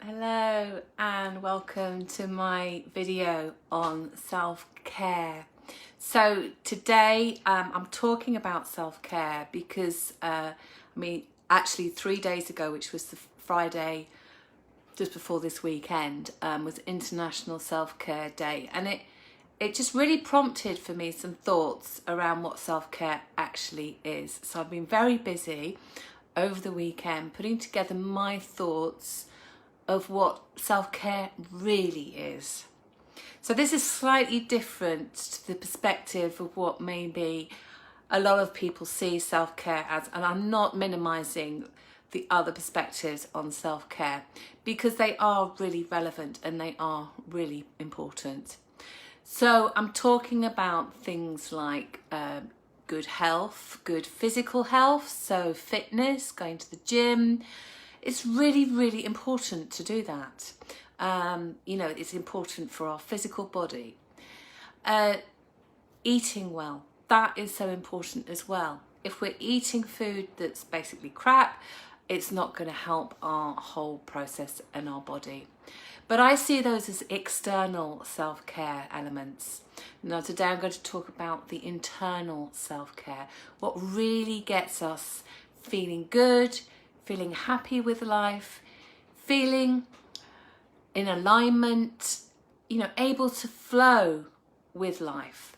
Hello and welcome to my video on self-care. So today I'm talking about self-care because actually 3 days ago, which was the Friday just before this weekend, was International Self-Care Day, and it just really prompted for me some thoughts around what self-care actually is. So I've been very busy over the weekend putting together my thoughts of what self-care really is. So this is slightly different to the perspective of what maybe a lot of people see self-care as, and I'm not minimizing the other perspectives on self-care because they are really relevant and they are really important. So I'm talking about things like good health, good physical health, so fitness, going to the gym. It's really, really important to do that. It's important for our physical body. Eating well, that is so important as well. If we're eating food that's basically crap, it's not going to help our whole process and our body. But I see those as external self-care elements. Now today I'm going to talk about the internal self-care, what really gets us feeling good, feeling happy with life, feeling in alignment, able to flow with life.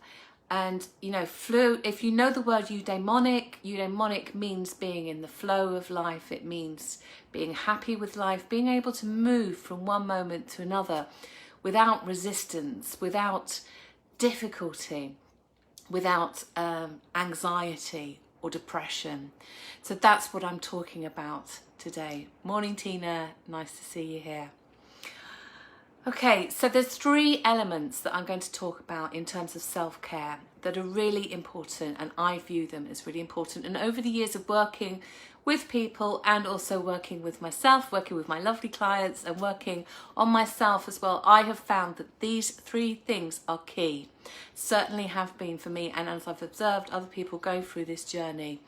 And, flow, if you know the word eudaimonic means being in the flow of life. It means being happy with life, being able to move from one moment to another without resistance, without difficulty, without anxiety or depression. So that's what I'm talking about today. Morning, Tina. Nice to see you here. Okay, so there's 3 elements that I'm going to talk about in terms of self-care that are really important, and I view them as really important. And over the years of working with people and also working with myself, working with my lovely clients and working on myself as well, I have found that these 3 things are key. Certainly have been for me, and as I've observed other people go through this journey,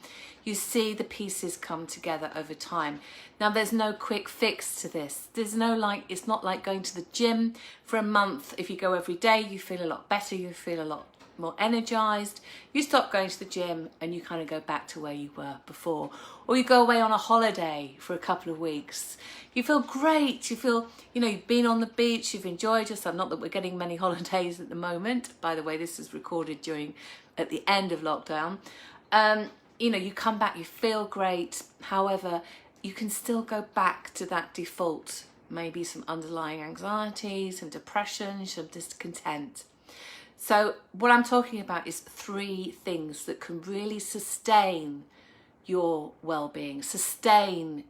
you see the pieces come together over time. Now there's no quick fix to this. There's no it's not like going to the gym for a month. If you go every day, you feel a lot better, you feel a lot more energized. You stop going to the gym and you kind of go back to where you were before. Or you go away on a holiday for a couple of weeks. You feel great. You feel, you've been on the beach, you've enjoyed yourself. Not that we're getting many holidays at the moment. By the way, this is recorded at the end of lockdown. You come back, you feel great. However, you can still go back to that default, maybe some underlying anxiety, some depression, some discontent. So what I'm talking about is 3 things that can really sustain your well-being, sustain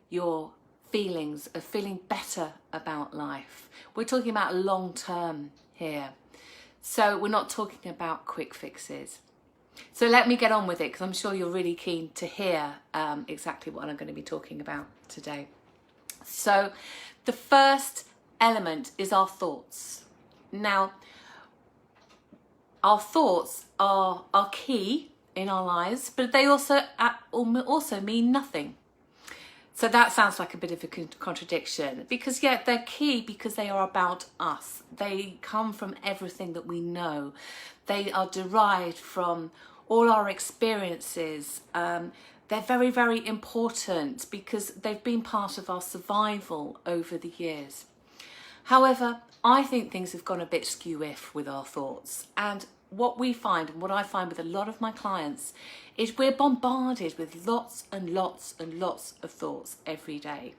your feelings of feeling better about life. We're talking about long-term here. So we're not talking about quick fixes. So let me get on with it, because I'm sure you're really keen to hear exactly what I'm going to be talking about today. So the first element is our thoughts. Now, our thoughts are key in our lives, but they also mean nothing. So that sounds like a bit of a contradiction, because they're key because they are about us. They come from everything that we know. They are derived from all our experiences. They're very, very important because they've been part of our survival over the years. However, I think things have gone a bit skew-iff with our thoughts, and what I find with a lot of my clients is we're bombarded with lots and lots and lots of thoughts every day.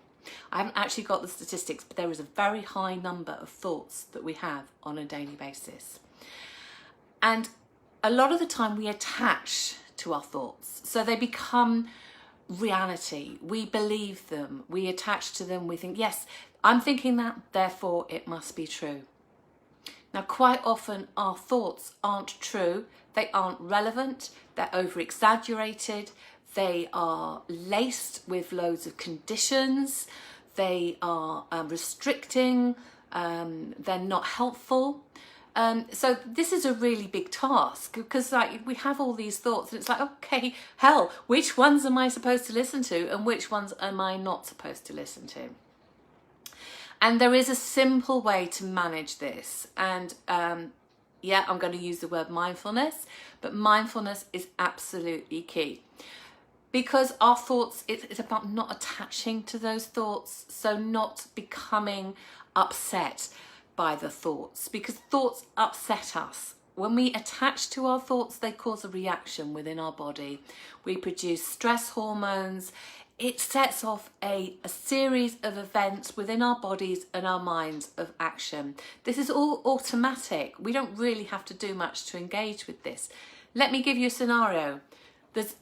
I haven't actually got the statistics, but there is a very high number of thoughts that we have on a daily basis. And a lot of the time we attach to our thoughts, so they become reality. We believe them, we attach to them, we think, yes, I'm thinking that, therefore it must be true. Now, quite often our thoughts aren't true, they aren't relevant, they're over-exaggerated, they are laced with loads of conditions, they are restricting, they're not helpful. So this is a really big task, because we have all these thoughts and it's like, okay, hell, which ones am I supposed to listen to and which ones am I not supposed to listen to? And there is a simple way to manage this. And yeah, I'm going to use the word mindfulness, but mindfulness is absolutely key. Because our thoughts, it's about not attaching to those thoughts, so not becoming upset by the thoughts, because thoughts upset us. When we attach to our thoughts, they cause a reaction within our body. We produce stress hormones. It sets off a series of events within our bodies and our minds of action. This is all automatic. We don't really have to do much to engage with this. Let me give you a scenario.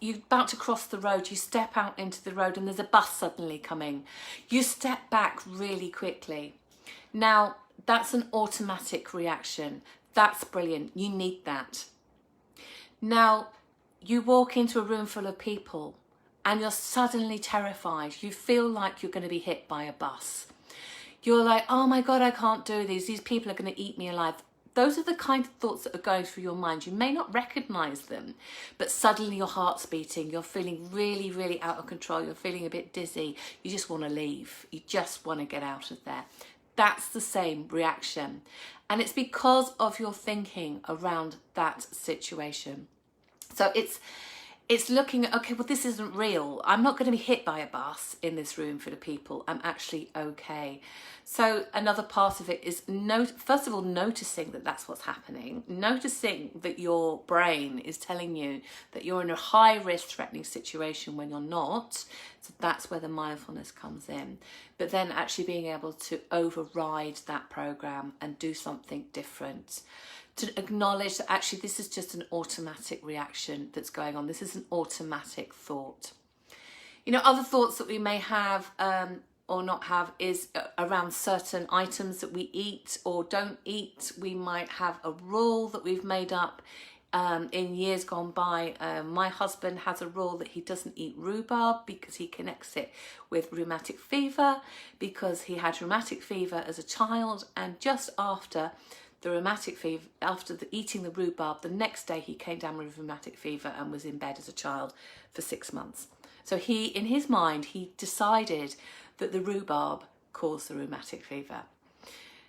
You're about to cross the road, you step out into the road and there's a bus suddenly coming. You step back really quickly. Now, that's an automatic reaction. That's brilliant. You need that. Now, you walk into a room full of people and you're suddenly terrified. You feel like you're going to be hit by a bus. You're like, oh my God, I can't do this. These people are going to eat me alive. Those are the kind of thoughts that are going through your mind. You may not recognize them, but suddenly your heart's beating. You're feeling really, really out of control. You're feeling a bit dizzy. You just want to leave. You just want to get out of there. That's the same reaction. And it's because of your thinking around that situation. So it's looking at, okay, well, this isn't real. I'm not going to be hit by a bus in this room full of people. I'm actually okay. So another part of it is, first of all, noticing that that's what's happening. Noticing that your brain is telling you that you're in a high-risk threatening situation when you're not. So that's where the mindfulness comes in. But then actually being able to override that program and do something different. To acknowledge that actually this is just an automatic reaction that's going on. This is an automatic thought. You know, other thoughts that we may have or not have is around certain items that we eat or don't eat. We might have a rule that we've made up in years gone by. My husband has a rule that he doesn't eat rhubarb because he connects it with rheumatic fever, because he had rheumatic fever as a child, and just after the rheumatic fever, after eating the rhubarb, the next day he came down with rheumatic fever and was in bed as a child for 6 months. So he, in his mind, he decided that the rhubarb caused the rheumatic fever.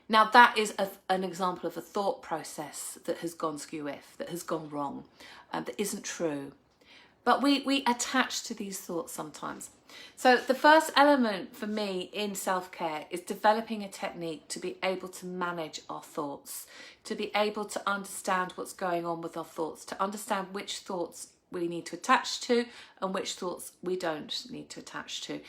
Now that is an example of a thought process that has gone skew-if, that has gone wrong, that isn't true. But we attach to these thoughts sometimes. So the first element for me in self-care is developing a technique to be able to manage our thoughts, to be able to understand what's going on with our thoughts, to understand which thoughts we need to attach to and which thoughts we don't need to attach to,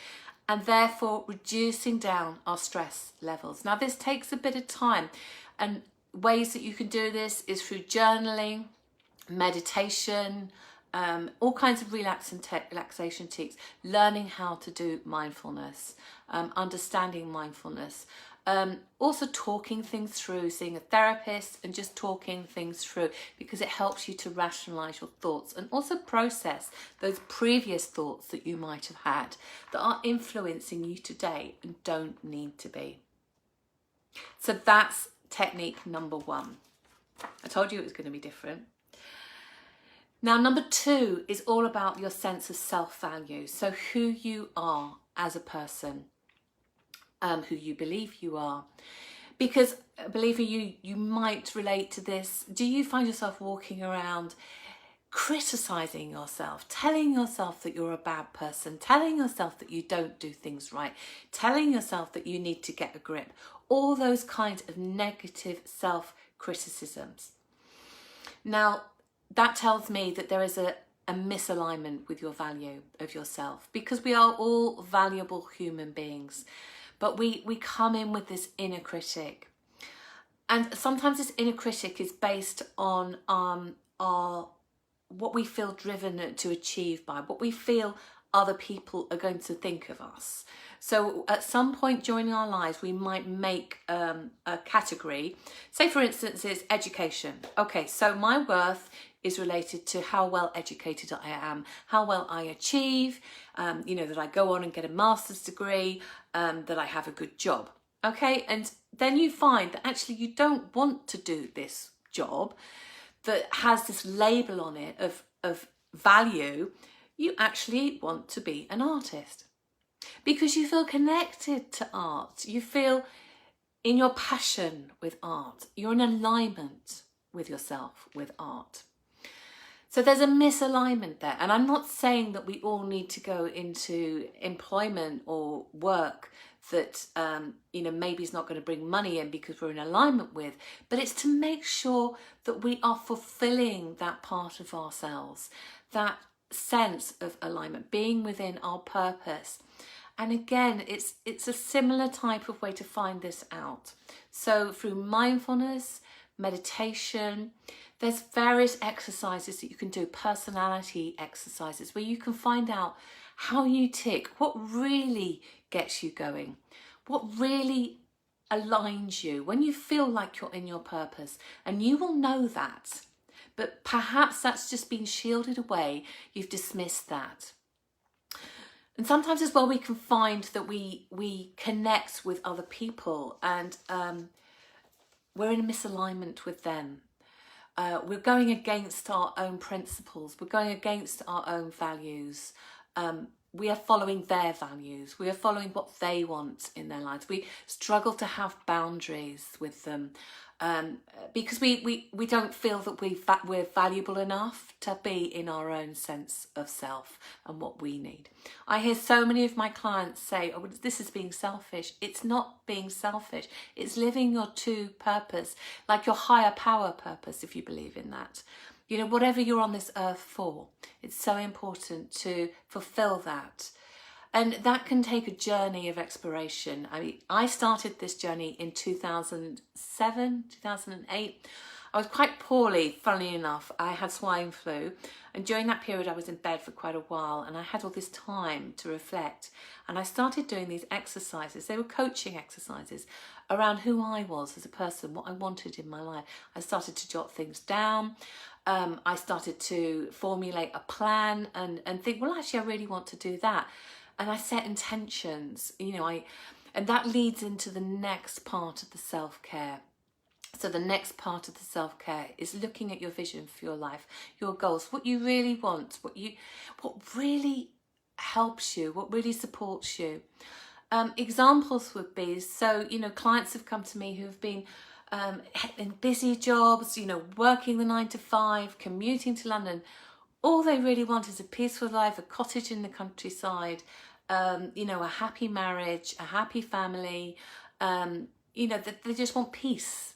and therefore reducing down our stress levels. Now this takes a bit of time, and ways that you can do this is through journaling, meditation, all kinds of relaxation techniques, learning how to do mindfulness, understanding mindfulness, also talking things through, seeing a therapist and just talking things through, because it helps you to rationalize your thoughts and also process those previous thoughts that you might have had that are influencing you today and don't need to be. So that's technique number one. I told you it was going to be different. Now, number two is all about your sense of self-value. So who you are as a person, who you believe you are. Because, believe me, you might relate to this. Do you find yourself walking around criticizing yourself, telling yourself that you're a bad person, telling yourself that you don't do things right, telling yourself that you need to get a grip? All those kinds of negative self-criticisms. Now, that tells me that there is a misalignment with your value of yourself, because we are all valuable human beings, but we come in with this inner critic. And sometimes this inner critic is based on what we feel driven to achieve by, what we feel other people are going to think of us. So at some point during our lives, we might make a category. Say, for instance, it's education. Okay, so my worth is related to how well educated I am, how well I achieve, you know, that I go on and get a master's degree, that I have a good job. Okay, and then you find that actually you don't want to do this job that has this label on it of value. You actually want to be an artist because you feel connected to art. You feel in your passion with art, you're in alignment with yourself with art. So there's a misalignment there. And I'm not saying that we all need to go into employment or work that, maybe is not going to bring money in because we're in alignment with, but it's to make sure that we are fulfilling that part of ourselves, that sense of alignment, being within our purpose. And again, it's a similar type of way to find this out. So through mindfulness, meditation, there's various exercises that you can do, personality exercises, where you can find out how you tick, what really gets you going, what really aligns you, when you feel like you're in your purpose. And you will know that, but perhaps that's just been shielded away. You've dismissed that. And sometimes as well, we can find that we connect with other people and we're in a misalignment with them. We're going against our own principles. We're going against our own values. We are following their values. We are following what they want in their lives. We struggle to have boundaries with them because we don't feel that we're valuable enough to be in our own sense of self and what we need. I hear so many of my clients say, oh, this is being selfish. It's not being selfish. It's living your true purpose, like your higher power purpose, if you believe in that. Whatever you're on this earth for, it's so important to fulfill that. And that can take a journey of exploration. I started this journey in 2007, 2008. I was quite poorly, funnily enough. I had swine flu. And during that period, I was in bed for quite a while. And I had all this time to reflect. And I started doing these exercises. They were coaching exercises around who I was as a person, what I wanted in my life. I started to jot things down. I started to formulate a plan and think, well, actually, I really want to do that. And I set intentions, and that leads into the next part of the self-care. So the next part of the self-care is looking at your vision for your life, your goals, what you really want, what really helps you, what really supports you. Examples would be, so, clients have come to me who have been in busy jobs, working the 9 to 5, commuting to London. All they really want is a peaceful life, a cottage in the countryside, a happy marriage, a happy family. They just want peace.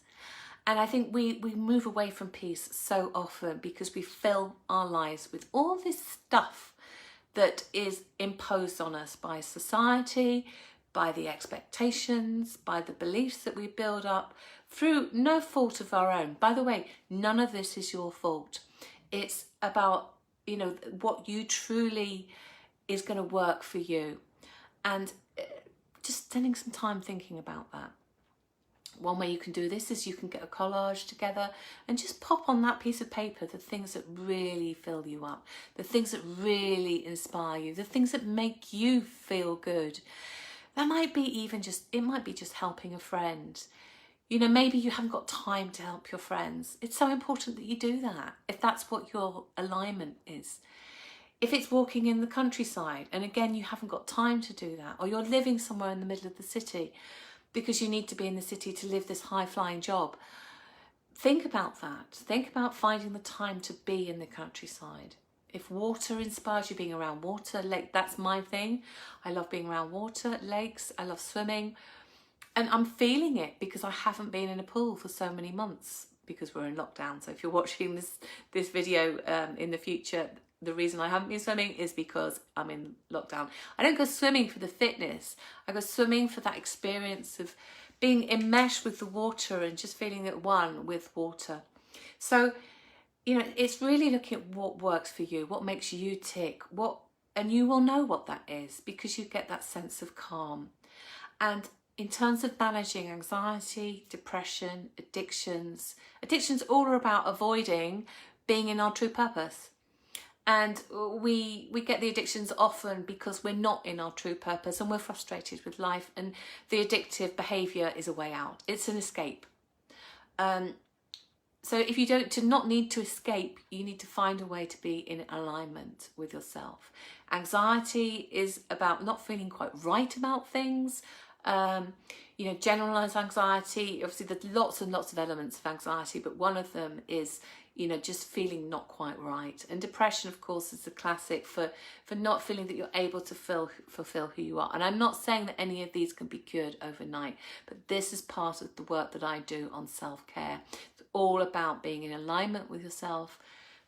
And I think we move away from peace so often because we fill our lives with all this stuff that is imposed on us by society, by the expectations, by the beliefs that we build up through no fault of our own. By the way, none of this is your fault. It's about, what you truly is going to work for you. And just spending some time thinking about that. One way you can do this is you can get a collage together and just pop on that piece of paper the things that really fill you up, the things that really inspire you, the things that make you feel good. That might be it might be just helping a friend. Maybe you haven't got time to help your friends. It's so important that you do that, if that's what your alignment is. If it's walking in the countryside, and again, you haven't got time to do that, or you're living somewhere in the middle of the city because you need to be in the city to live this high-flying job, think about that. Think about finding the time to be in the countryside. If water inspires you, being around water, lake, that's my thing. I love being around water, lakes, I love swimming. And I'm feeling it because I haven't been in a pool for so many months because we're in lockdown. So if you're watching this video in the future, the reason I haven't been swimming is because I'm in lockdown. I don't go swimming for the fitness. I go swimming for that experience of being enmeshed with the water and just feeling at one with water. So, it's really looking at what works for you, what makes you tick, and you will know what that is because you get that sense of calm. And in terms of managing anxiety, depression, addictions all are about avoiding being in our true purpose. And we get the addictions often because we're not in our true purpose and we're frustrated with life, and the addictive behaviour is a way out. It's an escape. So if you do not need to escape, you need to find a way to be in alignment with yourself. Anxiety is about not feeling quite right about things, You know, generalized anxiety, obviously there's lots and lots of elements of anxiety, but one of them is, you know, just feeling not quite right. And depression, of course, is the classic for not feeling that you're able to fulfill who you are. And I'm not saying that any of these can be cured overnight, but this is part of the work that I do on self-care. It's all about being in alignment with yourself,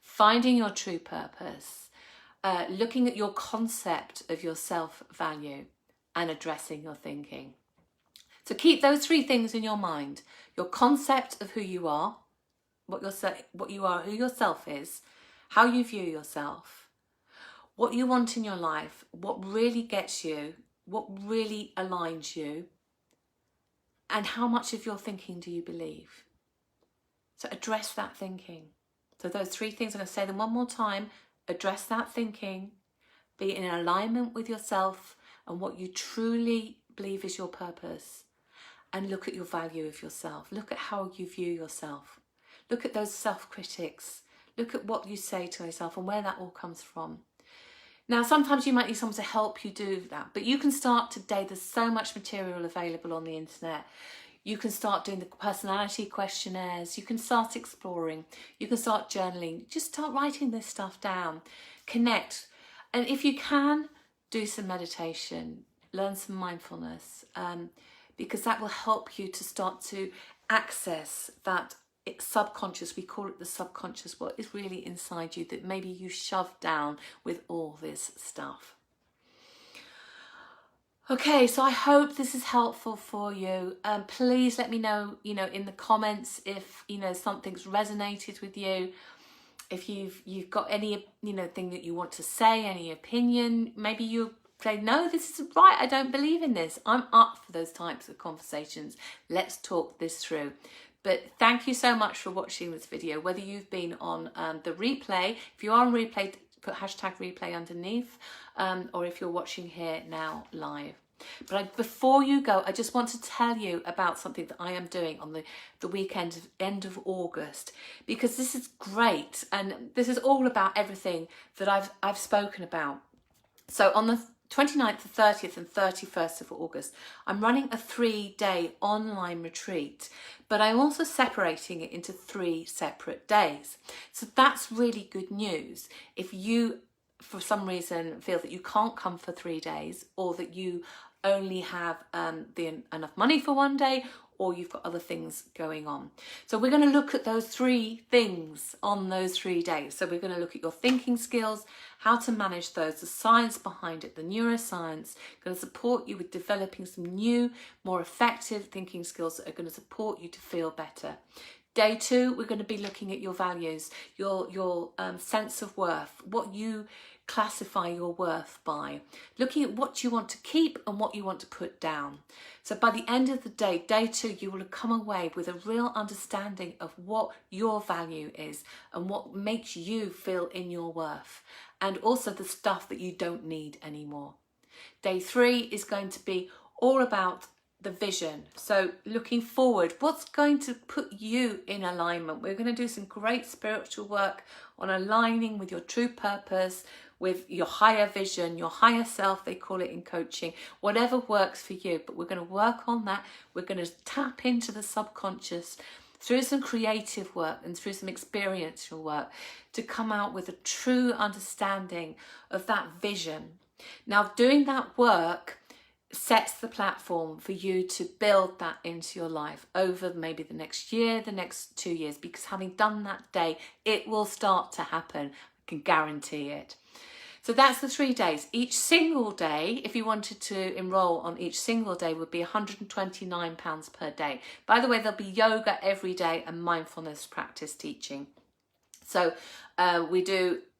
finding your true purpose, looking at your concept of your self-value, and addressing your thinking. So keep those three things in your mind: your concept of who you are, what you are, who yourself is, how you view yourself, what you want in your life, what really gets you, what really aligns you, and how much of your thinking do you believe. So address that thinking. So those three things, I'm going to say them one more time. Address that thinking, be in alignment with yourself and what you truly believe is your purpose, and look at your value of yourself. Look at how you view yourself. Look at those self-critics. Look at what you say to yourself and where that all comes from. Now, sometimes you might need someone to help you do that, but you can start today. There's so much material available on the internet. You can start doing the personality questionnaires. You can start exploring. You can start journaling. Just start writing this stuff down. Connect. And if you can, do some meditation. Learn some mindfulness. Because that will help you to start to access that subconscious, we call it the subconscious, what is really inside you that maybe you shoved down with all this stuff. Okay, so I hope this is helpful for you. Please let me know, in the comments if, something's resonated with you. If you've got any, thing that you want to say, any opinion, maybe you say, no, this isn't right, I don't believe in this. I'm up for those types of conversations. Let's talk this through. But thank you so much for watching this video, whether you've been on the replay. If you are on replay, put #replay underneath, or if you're watching here now live. But before you go, I just want to tell you about something that I am doing on the weekend of end of August, because this is great, and this is all about everything that I've spoken about. So on the 29th, the 30th and 31st of August, I'm running a 3-day online retreat, but I'm also separating it into 3 separate days. So that's really good news. If you, for some reason, feel that you can't come for 3 days, or that you only have enough money for 1 day, or you've got other things going on. So we're going to look at those 3 things on those 3 days. So we're going to look at your thinking skills, how to manage those, the science behind it, the neuroscience, going to support you with developing some new, more effective thinking skills that are going to support you to feel better. Day 2, we're going to be looking at your values, your sense of worth, what you classify your worth by, looking at what you want to keep and what you want to put down. So by the end of the day, day 2, you will have come away with a real understanding of what your value is and what makes you feel in your worth, and also the stuff that you don't need anymore. Day 3 is going to be all about the vision. So looking forward, what's going to put you in alignment? We're going to do some great spiritual work on aligning with your true purpose, with your higher vision, your higher self, they call it in coaching, whatever works for you. But we're going to work on that. We're going to tap into the subconscious through some creative work and through some experiential work to come out with a true understanding of that vision. Now, doing that work sets the platform for you to build that into your life over maybe the next year, the next 2 years, because having done that day, it will start to happen. I can guarantee it. So that's the 3 days. Each single day, if you wanted to enroll on each single day, would be £129 per day. By the way, there'll be yoga every day and mindfulness practice teaching. So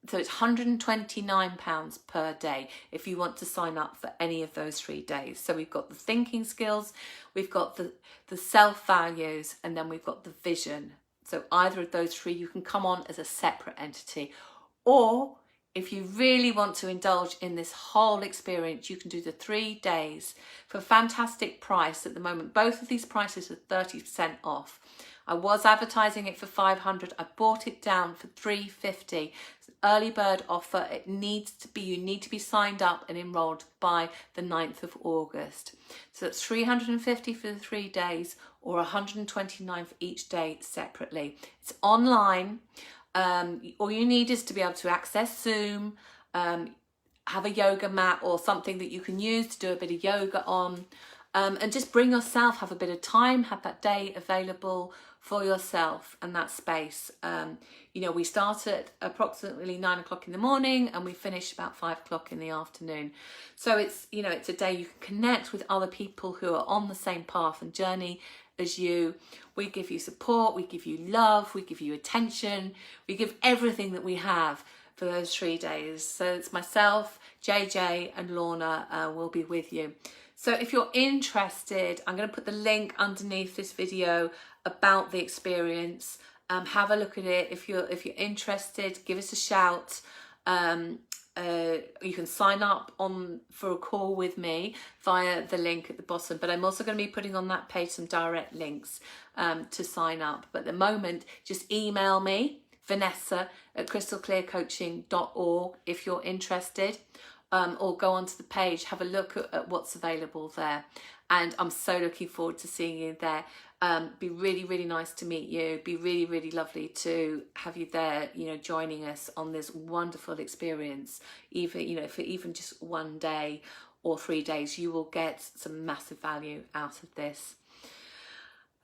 so it's £129 per day if you want to sign up for any of those 3 days. So we've got the thinking skills, we've got the self-values, and then we've got the vision. So either of those 3, you can come on as a separate entity. Or if you really want to indulge in this whole experience, you can do the 3 days for a fantastic price at the moment. Both of these prices are 30% off. I was advertising it for £500. I bought it down for £350. early bird offer. It needs to be, you need to be signed up and enrolled by the 9th of August. So it's 350 for the 3 days or 129 for each day separately. It's online. All you need is to be able to access Zoom, have a yoga mat or something that you can use to do a bit of yoga on, and just bring yourself, have a bit of time, have that day available for yourself and that space. You know, we start at approximately 9 o'clock in the morning and we finish about 5 o'clock in the afternoon. So it's, you know, it's a day you can connect with other people who are on the same path and journey as you. We give you support, we give you love, we give you attention, we give everything that we have for those 3 days. So it's myself, JJ and Lorna will be with you. So if you're interested, I'm going to put the link underneath this video about the experience. Have a look at it. If you're interested, give us a shout. You can sign up for a call with me via the link at the bottom, but I'm also going to be putting on that page some direct links to sign up. But at the moment, just email me, vanessa@crystalclearcoaching.org if you're interested, or go onto the page, have a look at what's available there. And I'm so looking forward to seeing you there. Be really, really nice to meet you. Be really, really lovely to have you there, you know, joining us on this wonderful experience. Even, you know, for even just 1 day or 3 days, you will get some massive value out of this.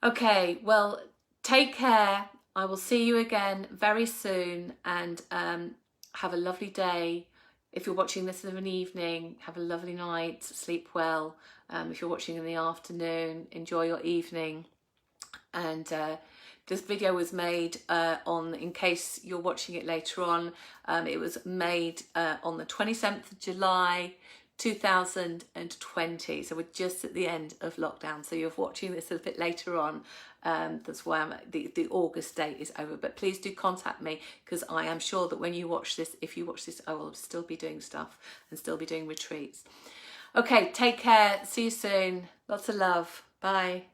Okay, well, take care. I will see you again very soon, and have a lovely day. If you're watching this in an evening, have a lovely night, sleep well. If you're watching in the afternoon, enjoy your evening. And this video was made in case you're watching it later on, it was made on the 27th of July 2020. So we're just at the end of lockdown. So you're watching this a bit later on. That's why the August date is over. But please do contact me, because I am sure that when you watch this, if you watch this, I will still be doing stuff and still be doing retreats. Okay, take care. See you soon. Lots of love. Bye.